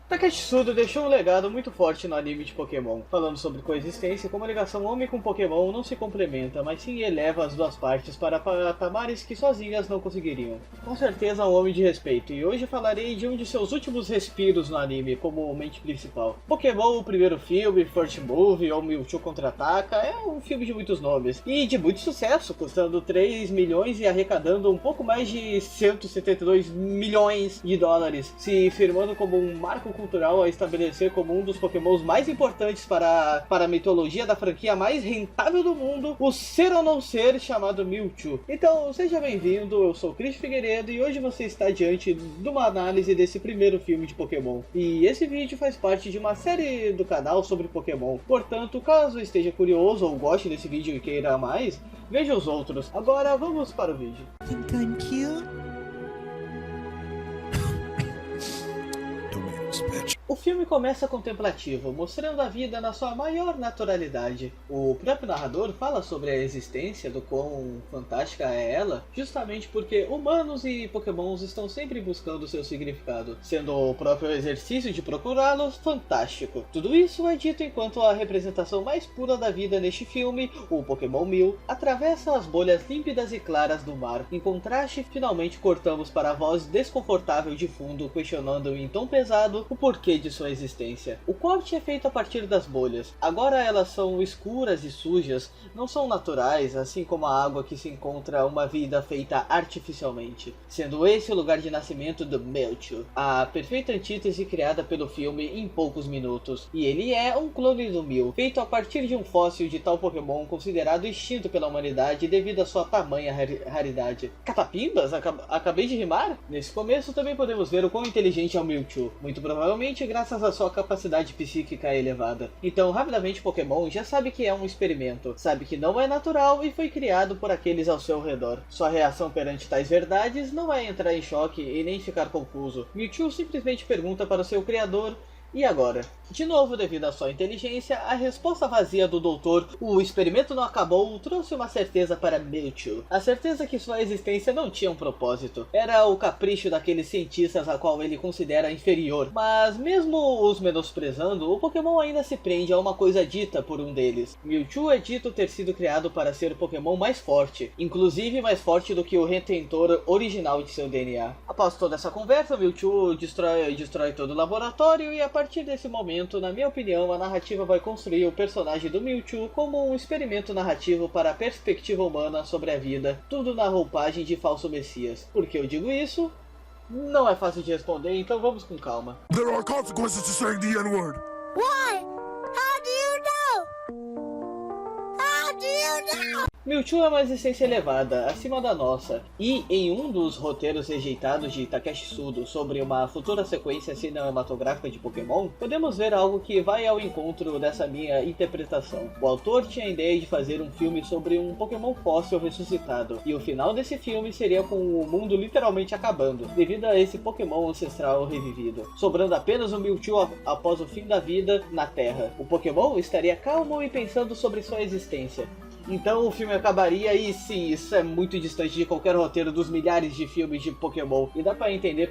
Takeshi Sudo deixou um legado muito forte no anime de Pokémon, falando sobre coexistência e como a ligação homem com Pokémon não se complementa, mas sim eleva as duas partes para patamares que sozinhas não conseguiriam. Com certeza um homem de respeito, e hoje falarei de um de seus últimos respiros no anime como mente principal. Pokémon, o primeiro filme, First Movie ou Mewtwo Contra-Ataca, é um filme de muitos nomes, e de muito sucesso, custando 3 milhões e arrecadando um pouco mais de 172 milhões de dólares, se firmando como um marco cultural a estabelecer como um dos Pokémons mais importantes para a mitologia da franquia mais rentável do mundo, o ser ou não ser chamado Mewtwo. Então, seja bem-vindo, eu sou o Cris Figueiredo e hoje você está diante de uma análise desse primeiro filme de Pokémon. E esse vídeo faz parte de uma série do canal sobre Pokémon, portanto, caso esteja curioso ou goste desse vídeo e queira mais, veja os outros. Agora vamos para o vídeo. Think I'm cute? O filme começa contemplativo, mostrando a vida na sua maior naturalidade. O próprio narrador fala sobre a existência, do quão fantástica é ela, justamente porque humanos e pokémons estão sempre buscando seu significado, sendo o próprio exercício de procurá-los fantástico. Tudo isso é dito enquanto a representação mais pura da vida neste filme, o Pokémon Mew, atravessa as bolhas límpidas e claras do mar. Em contraste, finalmente cortamos para a voz desconfortável de fundo, questionando em tom pesado o porquê de sua existência. O corte é feito a partir das bolhas. Agora elas são escuras e sujas, não são naturais, assim como a água que se encontra uma vida feita artificialmente. Sendo esse o lugar de nascimento do Mewtwo, a perfeita antítese criada pelo filme em poucos minutos. E ele é um clone do Mew, feito a partir de um fóssil de tal Pokémon considerado extinto pela humanidade devido à sua tamanha raridade. Catapimbas? Acabei de rimar? Nesse começo também podemos ver o quão inteligente é o Mewtwo, muito provavelmente graças à sua capacidade psíquica elevada. Então, rapidamente Pokémon já sabe que é um experimento, sabe que não é natural e foi criado por aqueles ao seu redor. Sua reação perante tais verdades não é entrar em choque e nem ficar confuso. Mewtwo simplesmente pergunta para o seu criador: e agora? De novo, devido à sua inteligência, a resposta vazia do doutor, o experimento não acabou, trouxe uma certeza para Mewtwo. A certeza que sua existência não tinha um propósito. Era o capricho daqueles cientistas a qual ele considera inferior. Mas mesmo os menosprezando, o Pokémon ainda se prende a uma coisa dita por um deles. Mewtwo é dito ter sido criado para ser o Pokémon mais forte, inclusive mais forte do que o retentor original de seu DNA. Após toda essa conversa, Mewtwo destrói todo o laboratório e a partir desse momento, na minha opinião, a narrativa vai construir o personagem do Mewtwo como um experimento narrativo para a perspectiva humana sobre a vida, tudo na roupagem de falso messias. Por que eu digo isso? Não é fácil de responder, então vamos com calma. There are consequences to saying the N-word. Why? How do you know? How do you know? Mewtwo é uma existência elevada, acima da nossa, e em um dos roteiros rejeitados de Takeshi Sudo sobre uma futura sequência cinematográfica de Pokémon, podemos ver algo que vai ao encontro dessa minha interpretação. O autor tinha a ideia de fazer um filme sobre um Pokémon fóssil ressuscitado, e o final desse filme seria com o mundo literalmente acabando, devido a esse Pokémon ancestral revivido, sobrando apenas o Mewtwo após o fim da vida na Terra. O Pokémon estaria calmo e pensando sobre sua existência. Então o filme acabaria e sim, isso é muito distante de qualquer roteiro dos milhares de filmes de Pokémon. E dá pra entender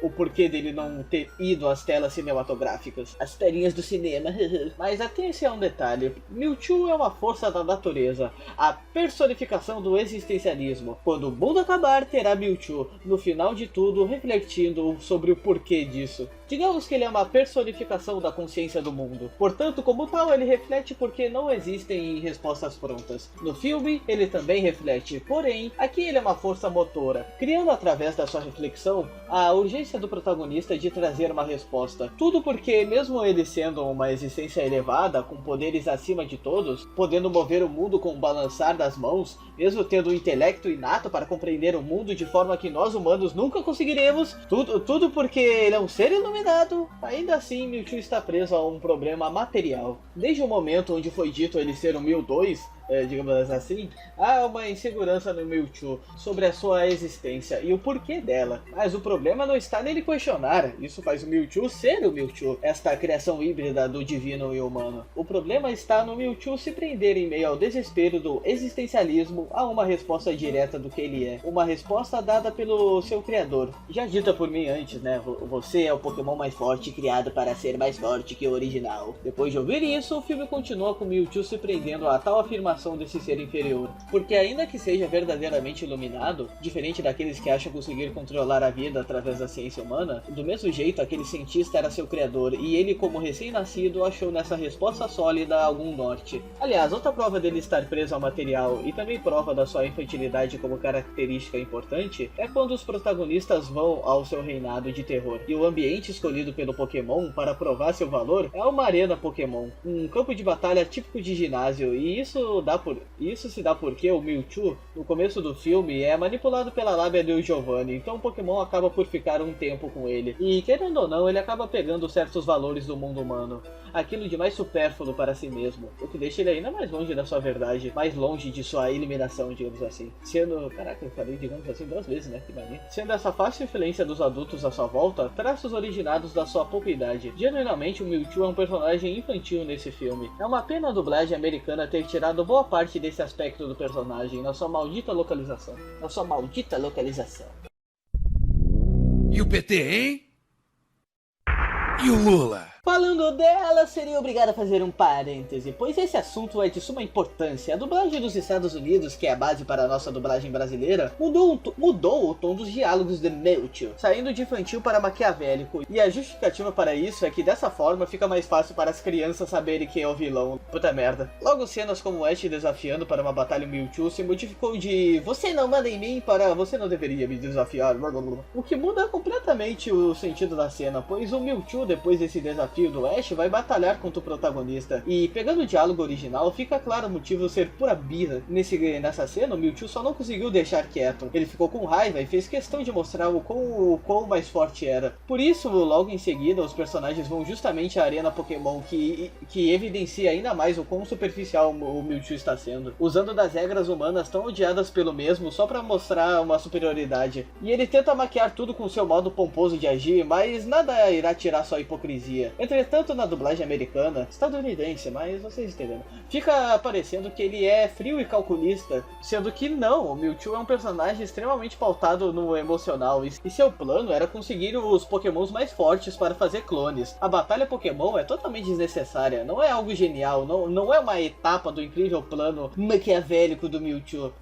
o porquê dele não ter ido às telas cinematográficas. As telinhas do cinema. Mas atenção a um detalhe. Mewtwo é uma força da natureza. A personificação do existencialismo. Quando o mundo acabar, terá Mewtwo. No final de tudo, refletindo sobre o porquê disso. Digamos que ele é uma personificação da consciência do mundo. Portanto, como tal, ele reflete porque não existem respostas prontas. No filme, ele também reflete, porém, aqui ele é uma força motora, criando através da sua reflexão a urgência do protagonista de trazer uma resposta. Tudo porque, mesmo ele sendo uma existência elevada, com poderes acima de todos, podendo mover o mundo com o balançar das mãos, mesmo tendo um intelecto inato para compreender o mundo de forma que nós humanos nunca conseguiremos, tudo porque ele é um ser iluminado, ainda assim Mewtwo está preso a um problema material. Desde o momento onde foi dito ele ser o Mew 2, digamos assim, há uma insegurança no Mewtwo sobre a sua existência e o porquê dela. Mas o problema não está nele questionar, isso faz o Mewtwo ser o Mewtwo, esta criação híbrida do divino e humano. O problema está no Mewtwo se prender em meio ao desespero do existencialismo a uma resposta direta do que ele é, uma resposta dada pelo seu criador. Já dita por mim antes, né, você é o Pokémon mais forte criado para ser mais forte que o original. Depois de ouvir isso, o filme continua com Mewtwo se prendendo a tal afirmação desse ser inferior, porque ainda que seja verdadeiramente iluminado, diferente daqueles que acham conseguir controlar a vida através da ciência humana, do mesmo jeito aquele cientista era seu criador e ele, como recém-nascido, achou nessa resposta sólida algum norte. Aliás, outra prova dele estar preso ao material e também prova da sua infantilidade como característica importante é quando os protagonistas vão ao seu reinado de terror e o ambiente escolhido pelo Pokémon para provar seu valor é uma arena Pokémon, um campo de batalha típico de ginásio, e isso se dá porque o Mewtwo, no começo do filme, é manipulado pela lábia do Giovanni, então o Pokémon acaba por ficar um tempo com ele, e querendo ou não, ele acaba pegando certos valores do mundo humano, aquilo de mais supérfluo para si mesmo, o que deixa ele ainda mais longe da sua verdade, mais longe de sua eliminação, digamos assim. Sendo, caraca, eu falei digamos assim 2 vezes, né, que mania. Sendo essa fácil influência dos adultos à sua volta, traços originados da sua pouca idade. Genuinamente, o Mewtwo é um personagem infantil nesse filme. É uma pena a dublagem americana ter tirado boa parte desse aspecto do personagem na sua maldita localização. E o PT, hein? E o Lula? Falando dela, seria obrigado a fazer um parêntese, pois esse assunto é de suma importância. A dublagem dos Estados Unidos, que é a base para a nossa dublagem brasileira, mudou o tom dos diálogos de Mewtwo, saindo de infantil para maquiavélico, e a justificativa para isso é que dessa forma fica mais fácil para as crianças saberem quem é o vilão. Puta merda. Logo cenas como Ash desafiando para uma batalha Mewtwo se modificou de "você não manda em mim" para "você não deveria me desafiar", blá blá blá. O que muda completamente o sentido da cena, pois o Mewtwo, depois desse desafio do Ash, vai batalhar contra o protagonista. E pegando o diálogo original, fica claro o motivo ser pura birra. Nessa cena, o Mewtwo só não conseguiu deixar quieto. Ele ficou com raiva e fez questão de mostrar o quão mais forte era. Por isso, logo em seguida, os personagens vão justamente à arena Pokémon, que evidencia ainda mais o quão superficial o Mewtwo está sendo, usando das regras humanas tão odiadas pelo mesmo só pra mostrar uma superioridade. E ele tenta maquiar tudo com seu modo pomposo de agir, mas nada irá tirar sua hipocrisia. Entretanto, na dublagem americana, estadunidense, mas vocês entenderam, fica parecendo que ele é frio e calculista, sendo que não, o Mewtwo é um personagem extremamente pautado no emocional, e seu plano era conseguir os Pokémons mais fortes para fazer clones. A batalha Pokémon é totalmente desnecessária, não é algo genial, não é uma etapa do incrível plano maquiavélico do Mewtwo,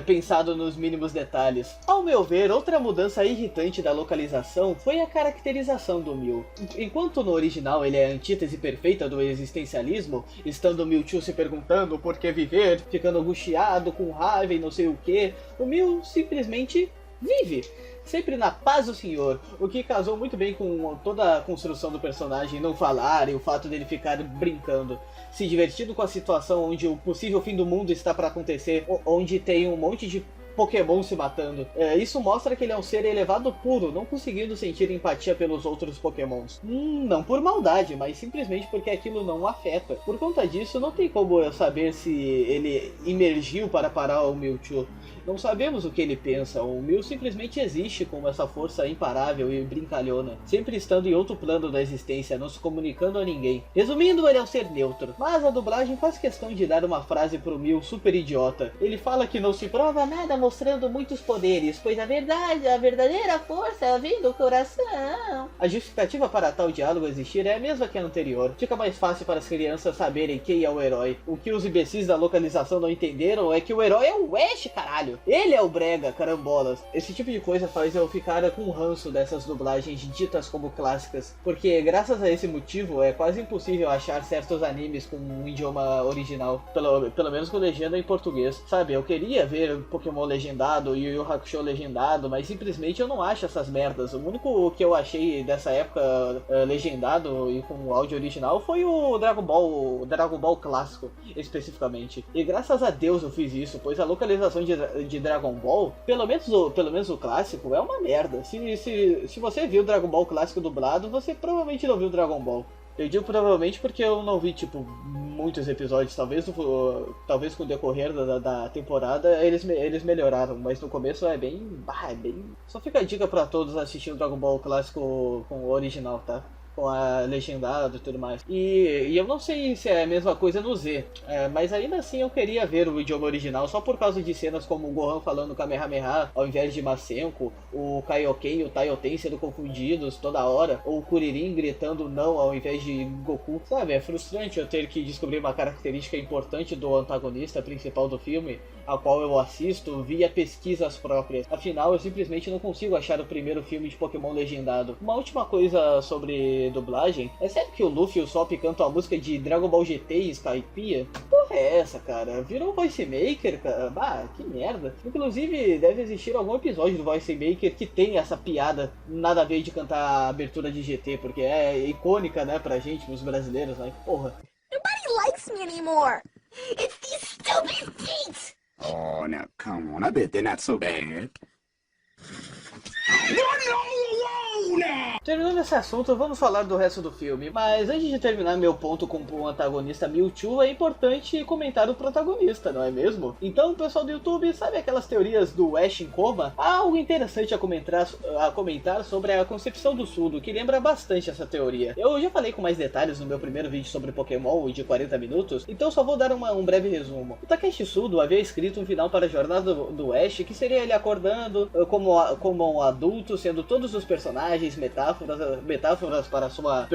pensado nos mínimos detalhes. Ao meu ver, outra mudança irritante da localização foi a caracterização do Mew. Enquanto no original ele é a antítese perfeita do existencialismo, estando o Mewtwo se perguntando por que viver, ficando angustiado, com raiva e não sei o que, o Mew simplesmente vive, sempre na paz do senhor, o que casou muito bem com toda a construção do personagem, não falar e o fato dele ficar brincando, se divertindo com a situação onde o possível fim do mundo está para acontecer, onde tem um monte de Pokémon se matando. Isso mostra que ele é um ser elevado puro, não conseguindo sentir empatia pelos outros Pokémons. Não por maldade, mas simplesmente porque aquilo não o afeta. Por conta disso, não tem como eu saber se ele emergiu para parar o Mewtwo. Não sabemos o que ele pensa, o Mew simplesmente existe como essa força imparável e brincalhona, sempre estando em outro plano da existência, não se comunicando a ninguém. Resumindo, ele é um ser neutro, mas a dublagem faz questão de dar uma frase pro Mew super idiota. Ele fala que não se prova nada mostrando muitos poderes, pois a verdadeira força vem do coração. A justificativa para tal diálogo existir é a mesma que a anterior. Fica mais fácil para as crianças saberem quem é o herói. O que os imbecis da localização não entenderam é que o herói é o Ash, caralho. Ele é o brega, carambolas. Esse tipo de coisa faz eu ficar com ranço dessas dublagens ditas como clássicas, porque graças a esse motivo é quase impossível achar certos animes com um idioma original, pelo menos com legenda em português. Sabe, eu queria ver Pokémon legendado e Yu Yu Hakusho legendado, mas simplesmente eu não acho essas merdas. O único que eu achei dessa época legendado e com áudio original foi o Dragon Ball clássico, especificamente. E graças a Deus eu fiz isso, pois a localização de Dragon Ball, pelo menos o clássico, é uma merda. Se você viu Dragon Ball clássico dublado, você provavelmente não viu Dragon Ball. Eu digo provavelmente porque eu não vi, tipo, muitos episódios. Talvez com o decorrer da temporada eles melhoraram, mas no começo é bem... Só fica a dica pra todos assistirem o Dragon Ball clássico com o original, tá? Com a legendado e tudo mais. E eu não sei se é a mesma coisa no Z, mas ainda assim eu queria ver o idioma original só por causa de cenas como o Gohan falando Kamehameha ao invés de Masenko, o Kaioken e o Taioten sendo confundidos toda hora, ou o Kuririn gritando não ao invés de Goku. Sabe, é frustrante eu ter que descobrir uma característica importante do antagonista principal do filme, a qual eu assisto via pesquisas próprias. Afinal, eu simplesmente não consigo achar o primeiro filme de Pokémon legendado. Uma última coisa sobre dublagem, é sério que o Luffy e o Sop cantam a música de Dragon Ball GT e Skypiea? Porra é essa, cara? Virou Voice Maker, cara? Bah, que merda. Inclusive, deve existir algum episódio do Voice Maker que tem essa piada nada a ver de cantar a abertura de GT, porque é icônica, né, pra gente, os brasileiros, né? Porra. Nobody likes me anymore. It's these stupid beats. Oh, now come on. I bet they're not so bad. Terminando esse assunto, vamos falar do resto do filme, mas antes de terminar meu ponto com o antagonista Mewtwo, é importante comentar o protagonista, não é mesmo? Então, pessoal do YouTube, sabe aquelas teorias do Ash em coma? Há algo interessante a comentar sobre a concepção do Sudo, que lembra bastante essa teoria. Eu já falei com mais detalhes no meu primeiro vídeo sobre Pokémon, de 40 minutos, então só vou dar um breve resumo. O Takeshi Sudo havia escrito um final para a jornada do Ash, que seria ele acordando como um adulto, sendo todos os personagens metáforas para sua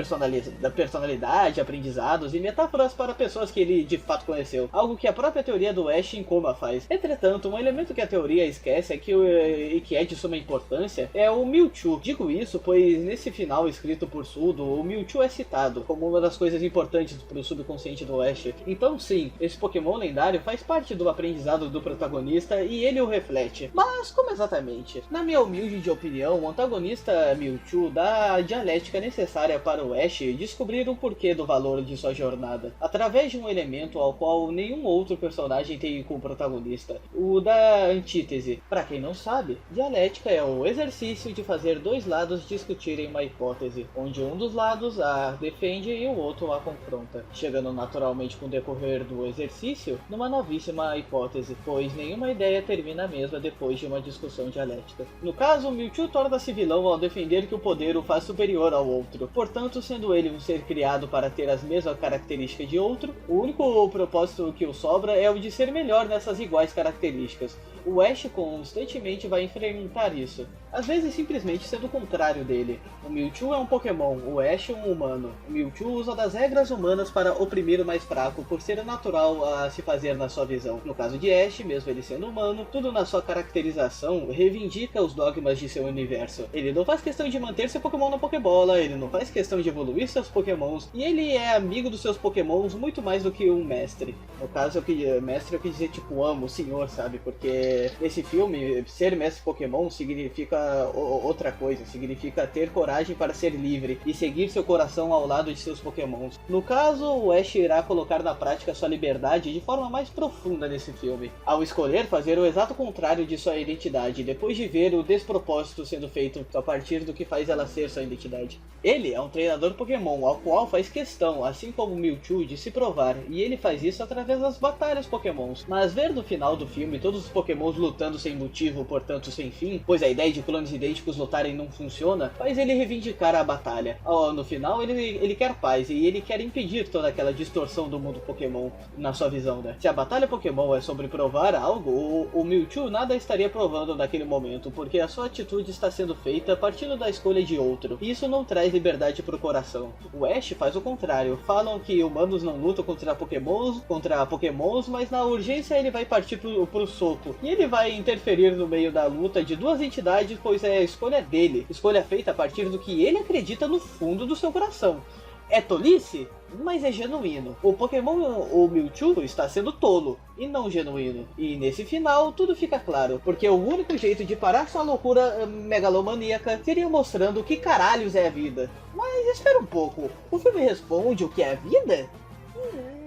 personalidade, aprendizados e metáforas para pessoas que ele de fato conheceu, algo que a própria teoria do Ash em coma faz. Entretanto, um elemento que a teoria esquece e que é de suma importância é o Mewtwo. Digo isso pois nesse final escrito por Sudo, o Mewtwo é citado como uma das coisas importantes para o subconsciente do Ash. Então sim, esse Pokémon lendário faz parte do aprendizado do protagonista e ele o reflete. Mas como exatamente? Na minha humilde opinião, o antagonista Mewtwo dá a dialética necessária para o Ash descobrir o porquê do valor de sua jornada, através de um elemento ao qual nenhum outro personagem tem como protagonista, o da antítese. Para quem não sabe, dialética é o exercício de fazer dois lados discutirem uma hipótese, onde um dos lados a defende e o outro a confronta, chegando naturalmente com o decorrer do exercício numa novíssima hipótese, pois nenhuma ideia termina a mesma depois de uma discussão dialética. No caso, Mewtwo torna-se vilão ao defender que o poder o faz superior ao outro. Portanto, sendo ele um ser criado para ter as mesmas características de outro, o único propósito que o sobra é o de ser melhor nessas iguais características. O Ash constantemente vai enfrentar isso, às vezes simplesmente sendo o contrário dele. O Mewtwo é um Pokémon, o Ash é um humano. O Mewtwo usa das regras humanas para oprimir o mais fraco, por ser natural a se fazer na sua visão. No caso de Ash, mesmo ele sendo humano, tudo na sua caracterização reivindica os dogmas de seu universo. Ele não faz questão de manter seu Pokémon na Pokébola, ele não faz questão de evoluir seus Pokémons, e ele é amigo dos seus Pokémons muito mais do que um mestre. No caso, mestre eu quis dizer tipo amo, senhor, sabe? Porque nesse filme, ser mestre Pokémon significa outra coisa, significa ter coragem para ser livre e seguir seu coração ao lado de seus Pokémons. No caso, o Ash irá colocar na prática sua liberdade de forma mais profunda nesse filme, ao escolher fazer o exato contrário de sua identidade, depois de ver o despropósito sendo feito a partir do que faz ela ser sua identidade. Ele é um treinador Pokémon, ao qual faz questão, assim como Mewtwo, de se provar, e ele faz isso através das batalhas Pokémons. Mas ver no final do filme todos os Pokémons lutando sem motivo, portanto sem fim, pois a ideia de clones idênticos lutarem não funciona, faz ele reivindicar a batalha. No final ele quer paz e ele quer impedir toda aquela distorção do mundo Pokémon na sua visão, né? Se a batalha Pokémon é sobre provar algo, o Mewtwo nada estaria provando naquele momento, porque a sua atitude está sendo feita partindo da escolha de outro, e isso não traz liberdade pro coração. O Ash faz o contrário, falam que humanos não lutam contra Pokémons, mas na urgência ele vai partir pro soco, e ele vai interferir no meio da luta de duas entidades, pois é a escolha dele, escolha feita a partir do que ele acredita no fundo do seu coração. É tolice? Mas é genuíno. O Pokémon, o Mewtwo, está sendo tolo e não genuíno. E nesse final tudo fica claro, porque o único jeito de parar sua loucura megalomaníaca seria mostrando o que caralhos é a vida. Mas espera um pouco, o filme responde o que é a vida?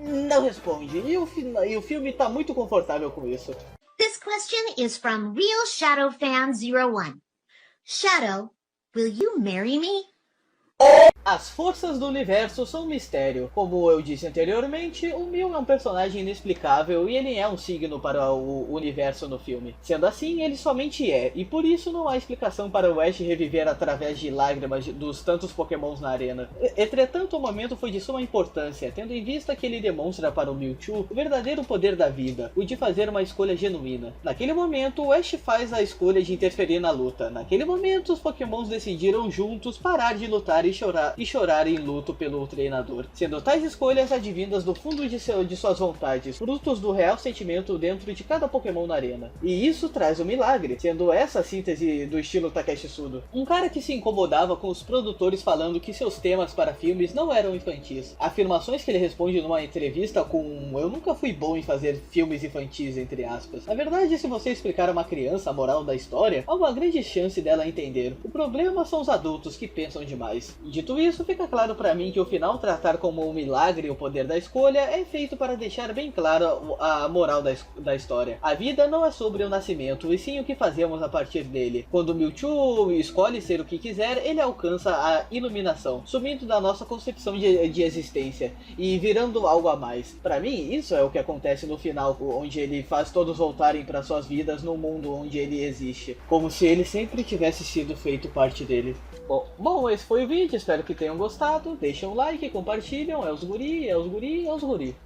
Não responde, e o filme tá muito confortável com isso. This question is from Real Shadow Fan 01. Shadow, will you marry me? As forças do universo são um mistério. Como eu disse anteriormente, o Mil é um personagem inexplicável e ele é um signo para o universo no filme. Sendo assim, ele somente é, e por isso não há explicação para o Ash reviver através de lágrimas dos tantos pokémons na arena. Entretanto, o momento foi de suma importância, tendo em vista que ele demonstra para o Mewtwo o verdadeiro poder da vida, o de fazer uma escolha genuína. Naquele momento, o Ash faz a escolha de interferir na luta. Naquele momento, os pokémons decidiram juntos parar de lutar e chorar em luto pelo treinador, sendo tais escolhas advindas do fundo de suas vontades, frutos do real sentimento dentro de cada Pokémon na arena. E isso traz um milagre, sendo essa a síntese do estilo Takeshi Sudo. Um cara que se incomodava com os produtores falando que seus temas para filmes não eram infantis. Afirmações que ele responde numa entrevista com "eu nunca fui bom em fazer filmes infantis", entre aspas. Na verdade, se você explicar a uma criança a moral da história, há uma grande chance dela entender. O problema são os adultos que pensam demais. Dito isso, fica claro pra mim que o final tratar como um milagre o poder da escolha é feito para deixar bem claro a moral da história. A vida não é sobre o nascimento, e sim o que fazemos a partir dele. Quando Mewtwo escolhe ser o que quiser, ele alcança a iluminação, sumindo da nossa concepção de existência e virando algo a mais. Pra mim, isso é o que acontece no final, onde ele faz todos voltarem para suas vidas no mundo onde ele existe, como se ele sempre tivesse sido feito parte dele. Bom, esse foi o vídeo, espero que tenham gostado. Deixem um like, compartilham, é os guri.